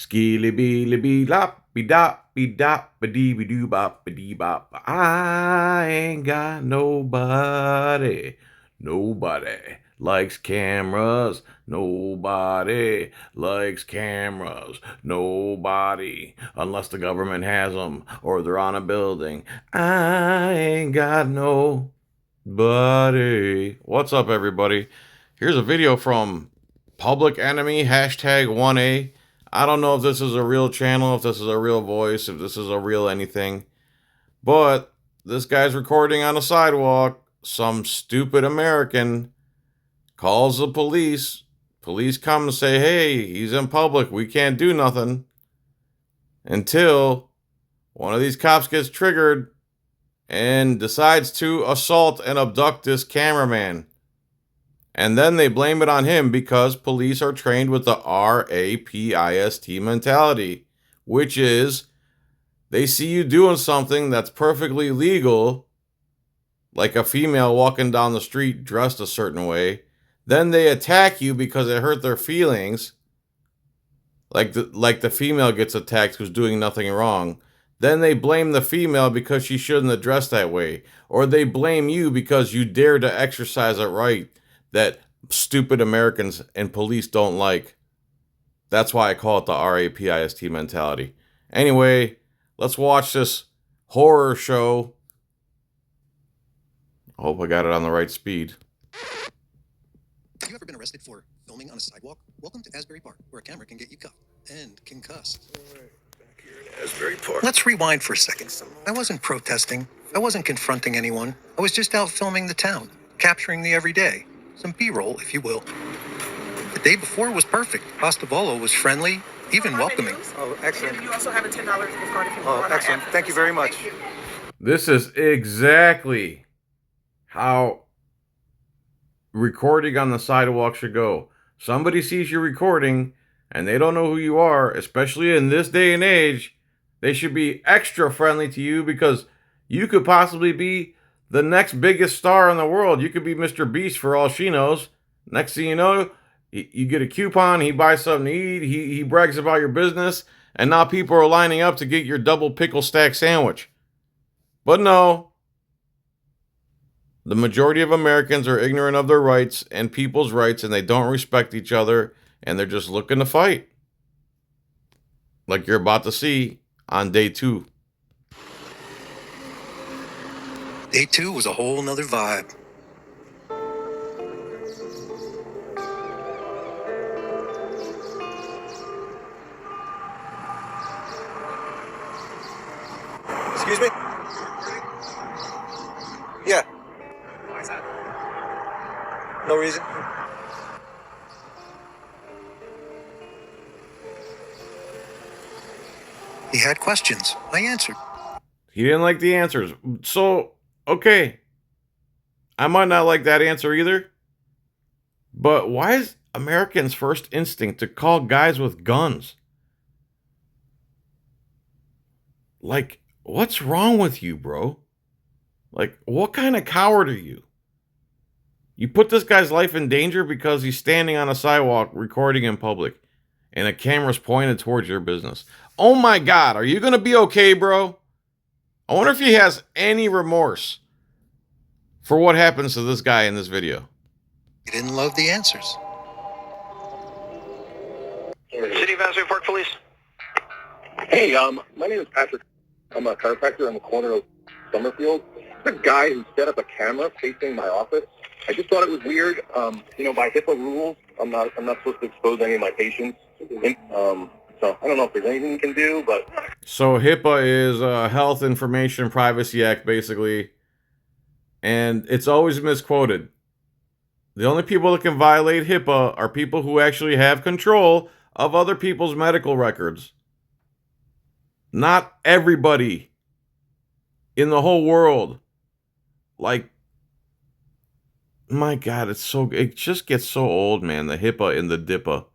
Skilly beely bee lop be dop be dop ba dee be doo bop ba dee bop. I ain't got nobody. Nobody likes cameras. Nobody likes cameras. Nobody, unless the government has them or they're on a building. I ain't got nobody. What's up, everybody? Here's a video from Public Enemy #1A. I don't know if this is a real channel, if this is a real voice, if this is a real anything, but this guy's recording on a sidewalk. Some stupid American calls the police. Police come and say, hey, he's in public. We can't do nothing. Until one of these cops gets triggered and decides to assault and abduct this cameraman. And then they blame it on him because police are trained with the RAPIST mentality, which is they see you doing something that's perfectly legal, like a female walking down the street dressed a certain way. Then they attack you because it hurt their feelings, like the female gets attacked who's doing nothing wrong. Then they blame the female because she shouldn't have dressed that way. Or they blame you because you dare to exercise a right that stupid Americans and police don't like. That's why I call it the RAPIST mentality. Anyway, let's watch this horror show. I hope I got it on the right speed. Have you ever been arrested for filming on a sidewalk? Welcome to Asbury Park, where a camera can get you cuffed and concussed. Back here in Asbury Park. Let's rewind for a second. I wasn't protesting. I wasn't confronting anyone. I was just out filming the town, capturing the everyday. Some B-roll, if you will. The day before was perfect. Pastavolo was friendly, even welcoming. Oh, excellent. And you also have a $10 gift card if you Oh, want. excellent. Thank you very much. Thank you. This is exactly how recording on the sidewalk should go. Somebody sees you recording and they don't know who you are, especially in this day and age. They should be extra friendly to you because you could possibly be the next biggest star in the world. You could be Mr. Beast for all she knows. Next thing you know, you get a coupon, he buys something to eat, he brags about your business, and now people are lining up to get your double pickle stack sandwich. But no, the majority of Americans are ignorant of their rights and people's rights, and they don't respect each other, and they're just looking to fight. Like you're about to see on day 2. Day 2 was a whole nother vibe. Excuse me? Yeah. Why is that? No reason. He had questions. I answered. He didn't like the answers. So, okay. I might not like that answer either. But why is Americans' first instinct to call guys with guns? Like, what's wrong with you, bro? Like, what kind of coward are you? You put this guy's life in danger because he's standing on a sidewalk recording in public and a camera's pointed towards your business. Oh my God, are you going to be okay, bro? I wonder if he has any remorse for what happens to this guy in this video. He didn't love the answers. City of Asbury Park Police. Hey, my name is Patrick. I'm a chiropractor on the corner of Summerfield. There's a guy who set up a camera facing my office. I just thought it was weird. By HIPAA rules, I'm not supposed to expose any of my patients. So I don't know if there's anything you can do, but... So HIPAA is Health Information Privacy Act, basically. And it's always misquoted. The only people that can violate HIPAA are people who actually have control of other people's medical records. Not everybody in the whole world. Like, my God, it just gets so old, man. The HIPAA and the DIPA.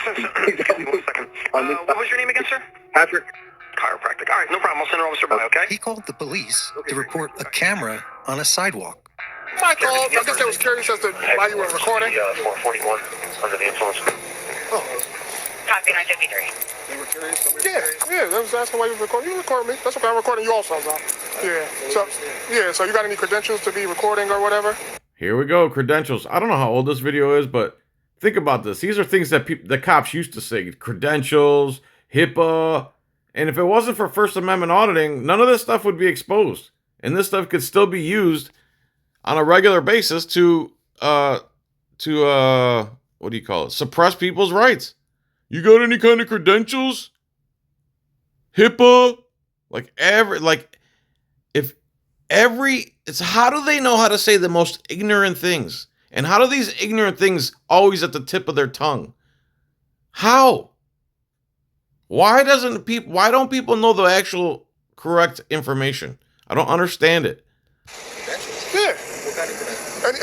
1 second. What was your name again, sir? Patrick. Chiropractic. All right, no problem. I'll send an officer by, okay? He called the police to report a camera on a sidewalk. Michael, I guess I was curious as to why you were recording. 441 under the influence. Oh. Copy 953. You were curious? Yeah, they was asking why you recording. You record me. That's okay, I'm recording you also, so. Yeah, so you got any credentials to be recording or whatever? Here we go, credentials. I don't know how old this video is, but think about this. These are things that the cops used to say. Credentials, HIPAA. And if it wasn't for First Amendment auditing, none of this stuff would be exposed. And this stuff could still be used on a regular basis to what do you call it? Suppress people's rights. You got any kind of credentials? HIPAA? It's how do they know how to say the most ignorant things? And how do these ignorant things always at the tip of their tongue? How? Why don't people know the actual correct information? I don't understand it. Yeah.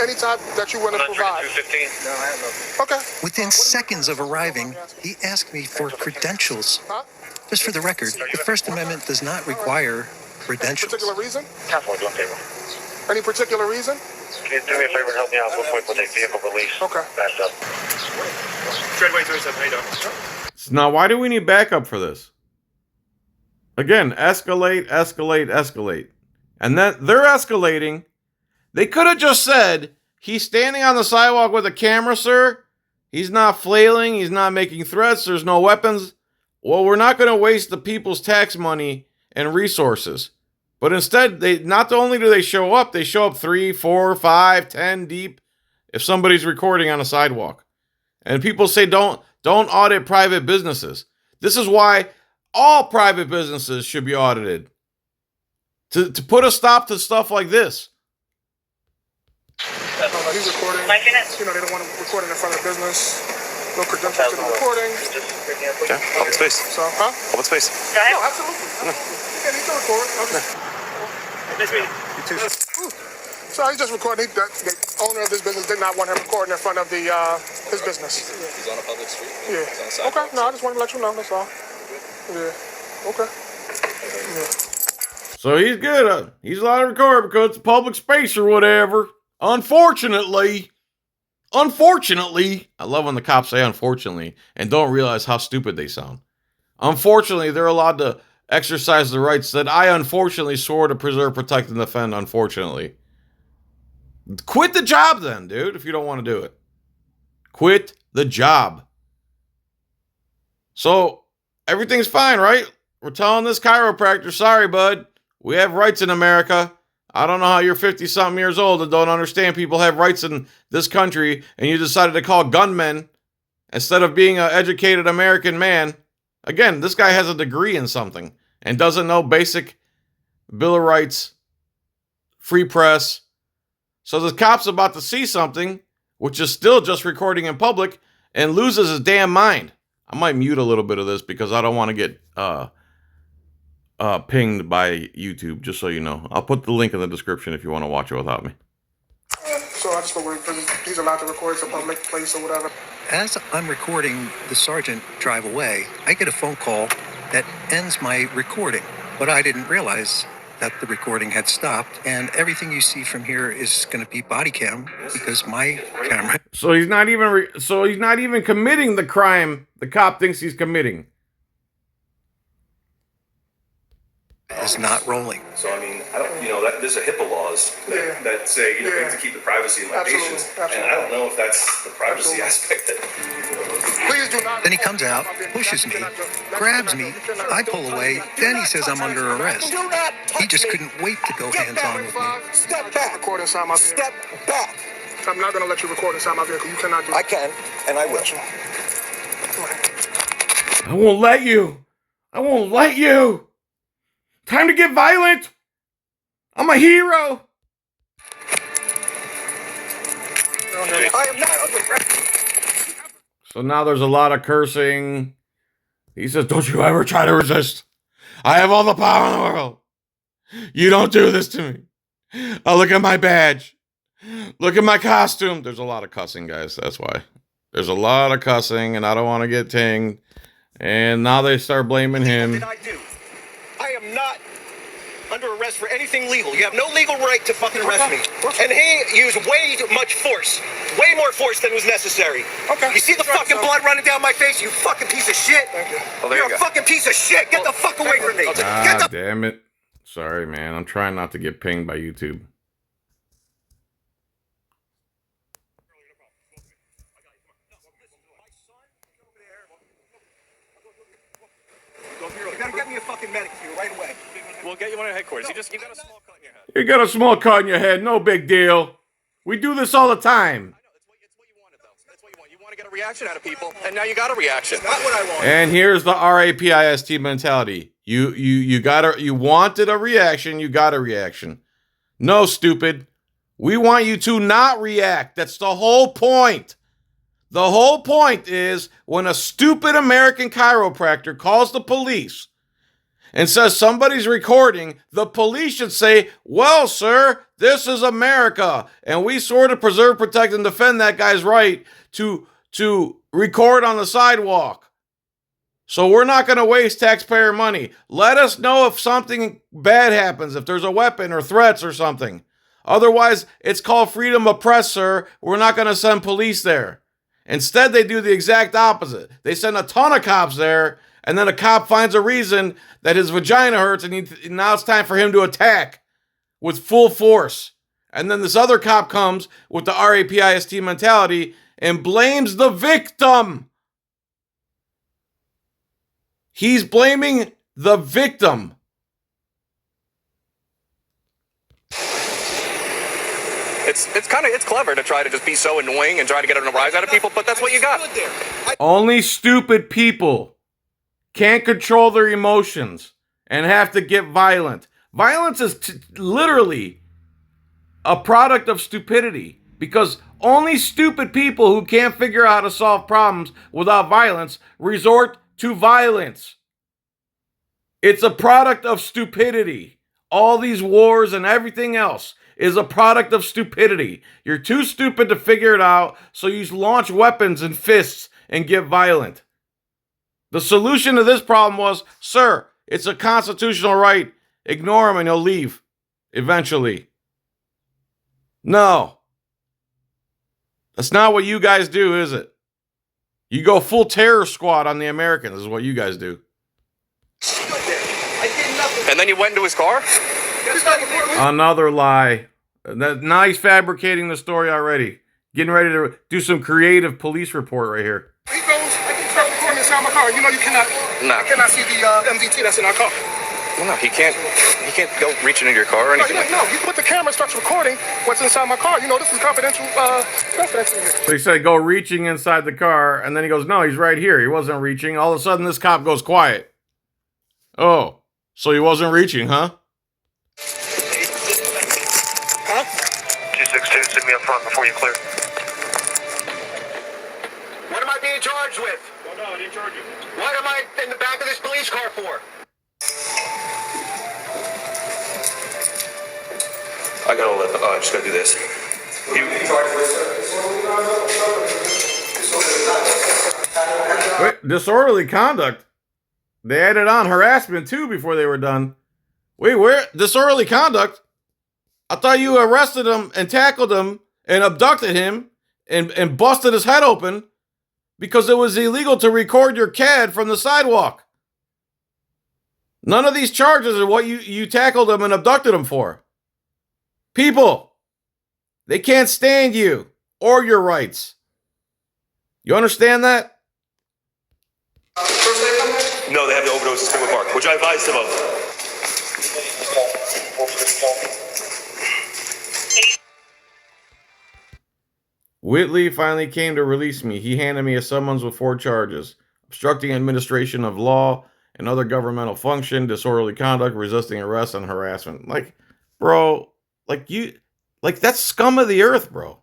Any type that you want to provide. No, I have no. Okay. Within seconds of arriving, he asked me for credentials. Just for the record, the First Amendment does not require credentials. Particular reason? Councilman, do table. Any particular reason? Can you do me a favor and help me out real quick with a vehicle release? Okay. Backed up. Treadway 37, how you doing? Now, why do we need backup for this? Again, escalate, escalate, escalate. And then they're escalating. They could have just said, he's standing on the sidewalk with a camera, sir. He's not flailing. He's not making threats. There's no weapons. Well, we're not going to waste the people's tax money and resources. But instead, not only do they show up 3, 4, 5, 10 deep if somebody's recording on a sidewalk. And people say, don't audit private businesses. This is why all private businesses should be audited. To put a stop to stuff like this. He's recording. You know, they don't want to record in front of the business. No credentials to the recording. Okay, open space. So, Open space. No, absolutely. Yeah, he can record. Nice meeting you. You too. So he's just recording. The owner of this business did not want him recording in front of his business. He's on a public street. Yeah. He's on the sidewalk. Okay. No, I just wanted to let you know. That's all. Yeah. Okay. Yeah. So he's good. He's allowed to record because it's a public space or whatever. Unfortunately, I love when the cops say unfortunately and don't realize how stupid they sound. Unfortunately, they're allowed to exercise the rights that I unfortunately swore to preserve, protect, and defend, unfortunately. Quit the job then, dude, if you don't want to do it. Quit the job. So, everything's fine, right? We're telling this chiropractor, sorry, bud. We have rights in America. I don't know how you're 50-something years old and don't understand people have rights in this country, and you decided to call gunmen instead of being an educated American man. Again, this guy has a degree in something and doesn't know basic Bill of Rights, free press. So the cop's about to see something, which is still just recording in public, and loses his damn mind. I might mute a little bit of this because I don't want to get pinged by YouTube, just so you know. I'll put the link in the description if you want to watch it without me. So I just figured he's allowed to record. It's a public place or whatever. As I'm recording the sergeant drive away, I get a phone call that ends my recording. But I didn't realize that the recording had stopped, and everything you see from here is going to be body cam because my camera. So he's not even committing the crime the cop thinks he's committing. Is not rolling. So, I mean, I don't, there's a HIPAA laws that say, things to keep the privacy of my patients. And I don't know if that's the privacy aspect that. Please do not. Then he comes out, pushes me, grabs me, I pull away, then he says I'm under arrest. He just couldn't wait to go hands-on with me. Step back. Record inside my vehicle. Step back. I'm not going to let you record inside my vehicle. You cannot do that. I can, and I will. I won't let you. I won't let you. Time to get violent. I'm a hero. I am not under arrest. So now there's a lot of cursing. He says, don't you ever try to resist. I have all the power in the world. You don't do this to me. Oh, look at my badge. Look at my costume. There's a lot of cussing, guys. That's why. There's a lot of cussing, and I don't want to get tinged. And now they start blaming him. What did I do? I am not under arrest for anything legal. You have no legal right to fucking arrest me. And he used way too much force. Way more force than was necessary. Okay. You see the fucking blood running down my face, you fucking piece of shit? Thank you. Well, there You're you a go. fucking piece of shit. Get the fuck away from me. Get Ah, the damn it. Sorry, man. I'm trying not to get pinged by YouTube. You gotta get me a fucking medic here right away. We'll get you one at headquarters. You got a small cut in your head. You got a small cut in your head. No big deal. We do this all the time. It's what you wanted, though. That's what you want. You want to get a reaction out of people, and now you got a reaction. Not what I want. And here's the RAPIST mentality. You wanted a reaction, you got a reaction. No, stupid. We want you to not react. That's the whole point. The whole point is when a stupid American chiropractor calls the police and says somebody's recording, the police should say, well, sir, this is America, and we sort of preserve, protect, and defend that guy's right to record on the sidewalk. So we're not going to waste taxpayer money. Let us know if something bad happens, if there's a weapon or threats or something. Otherwise, it's called freedom of press, sir. We're not going to send police there. Instead, they do the exact opposite. They send a ton of cops there, and then a cop finds a reason that his vagina hurts, and now it's time for him to attack with full force. And then this other cop comes with the RAPIST mentality and blames the victim. He's blaming the victim. It's clever to try to just be so annoying and try to get a rise out of people, but that's what you got. Only stupid people can't control their emotions and have to get violent. Violence is literally a product of stupidity, because only stupid people who can't figure out how to solve problems without violence resort to violence. It's a product of stupidity. All these wars and everything else is a product of stupidity. You're too stupid to figure it out, so you launch weapons and fists and get violent. The solution to this problem was, sir, it's a constitutional right. Ignore him and he'll leave eventually. No. That's not what you guys do, is it? You go full terror squad on the Americans is what you guys do. And then you went into his car? Another lie. Now he's fabricating the story already. Getting ready to do some creative police report right here. He goes, I can start recording inside my car. You know you cannot. No. I cannot see the MVT that's in our car. Well, no, he can't go reaching into your car or anything like that. No, you put the camera, starts recording what's inside my car. You know, this is confidential stuff that's in here. So he said go reaching inside the car, and then he goes, no, he's right here. He wasn't reaching. All of a sudden, this cop goes quiet. Oh, so he wasn't reaching, huh? 262, sit me up front before you clear. What am I being charged with? Oh, no, I didn't charge you. What am I in the back of this police car for? I gotta let I just gotta do this. Wait, disorderly conduct? They added on harassment too before they were done. Wait, where? Disorderly conduct? I thought you arrested him and tackled him and abducted him and busted his head open because it was illegal to record your CAD from the sidewalk. None of these charges are what you tackled him and abducted him for. People, they can't stand you or your rights. You understand that? No, they have the overdose in Stillwood Park, which I advised him of. Whitley finally came to release me. He handed me a summons with 4 charges: obstructing administration of law and other governmental function, disorderly conduct, resisting arrest, and harassment. Like, bro, that's scum of the earth, bro.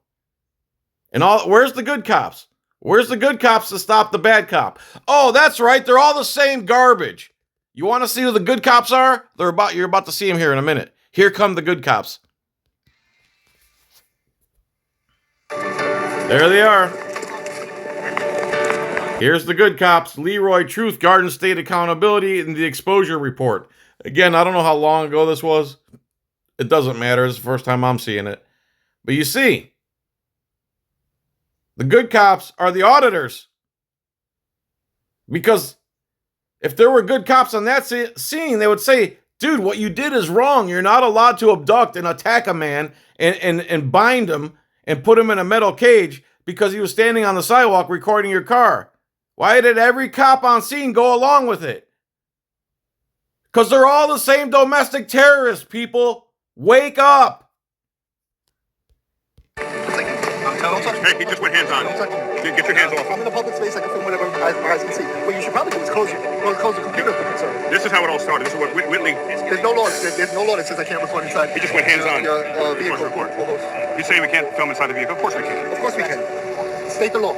And where's the good cops? Where's the good cops to stop the bad cop? Oh, that's right. They're all the same garbage. You want to see who the good cops are? You're about to see them here in a minute. Here come the good cops. There they are. Here's the good cops. Leroy Truth, Garden State Accountability, and the Exposure Report. Again, I don't know how long ago this was. It doesn't matter. It's the first time I'm seeing it. But you see, the good cops are the auditors. Because if there were good cops on that scene, they would say, dude, what you did is wrong. You're not allowed to abduct and attack a man and bind him and put him in a metal cage because he was standing on the sidewalk recording your car. Why did every cop on scene go along with it? Because they're all the same domestic terrorists, people. Wake up. Hey, he just went hands on. Get your hands off. I'm in a public space. I can film whatever my eyes can see. What you should probably do is close the computer. Sir. This is how it all started. This is what Whitley. There's no law. There's no law that says I can't record inside. He just went hands on. Your vehicle. He's saying we can't film inside the vehicle. Of course we can. Of course we can. State the law.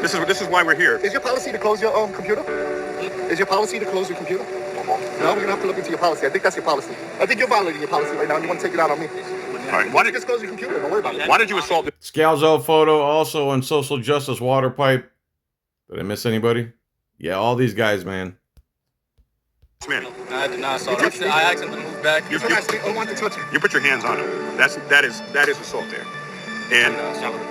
This is why we're here. Is your policy to close your computer? Is your policy to close your computer? No, we're gonna have to look into your policy. I think that's your policy. I think you're violating your policy right now, and you want to take it out on me. All right. Why did Just close your computer? Don't worry about it. Why did you assault this Scalzo Photo, also on Social Justice Waterpipe. Did I miss anybody? Yeah, all these guys, man. man? I did not assault him. I asked him to move back. You put your hands on him. That is assault there. And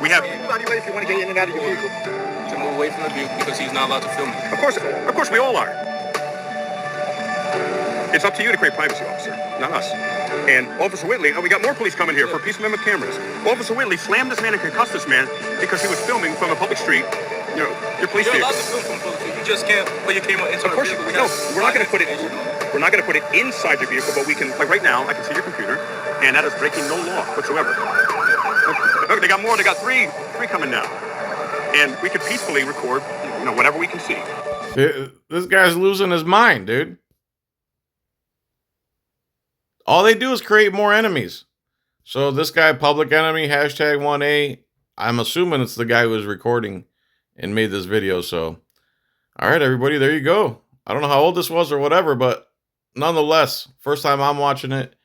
we have. If you want to get in and out of your vehicle. To move away from the vehicle because he's not allowed to film me. Of course, we all are. It's up to you to create privacy, officer, not us. And Officer Whitley, we got more police coming here for peace amendment cameras. Officer Whitley slammed this man and concussed this man because he was filming from a public street. You know, your police vehicle. You're allowed to film from public street. You just can't put your camera into the vehicle. No, we're not going to put it. We're not going to put it inside your vehicle, but we can. Like right now, I can see your computer, and that is breaking no law whatsoever. Look, they got more. They got three coming now, and we could peacefully record, whatever we can see. This guy's losing his mind, dude. All they do is create more enemies. So this guy, public enemy, hashtag 1A, I'm assuming it's the guy who was recording and made this video. So, all right, everybody, there you go. I don't know how old this was or whatever, but nonetheless, first time I'm watching it.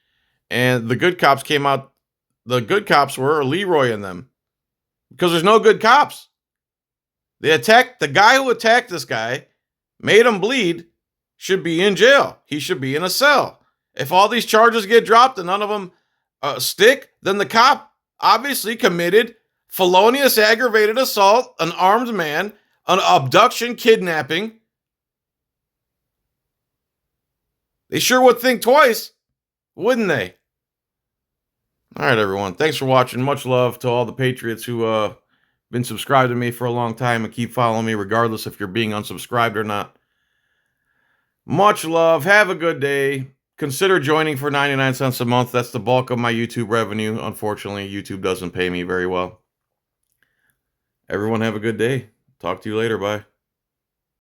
And the good cops came out. The good cops were Leroy in them. Because there's no good cops. They attacked, the guy who attacked this guy, made him bleed, should be in jail. He should be in a cell. If all these charges get dropped and none of them stick, then the cop obviously committed felonious aggravated assault, an armed man, an abduction, kidnapping. They sure would think twice, wouldn't they? All right, everyone. Thanks for watching. Much love to all the patriots who been subscribed to me for a long time and keep following me regardless if you're being unsubscribed or not. Much love. Have a good day. Consider joining for 99 cents a month. That's the bulk of my YouTube revenue. Unfortunately, YouTube doesn't pay me very well. Everyone have a good day. Talk to you later. Bye.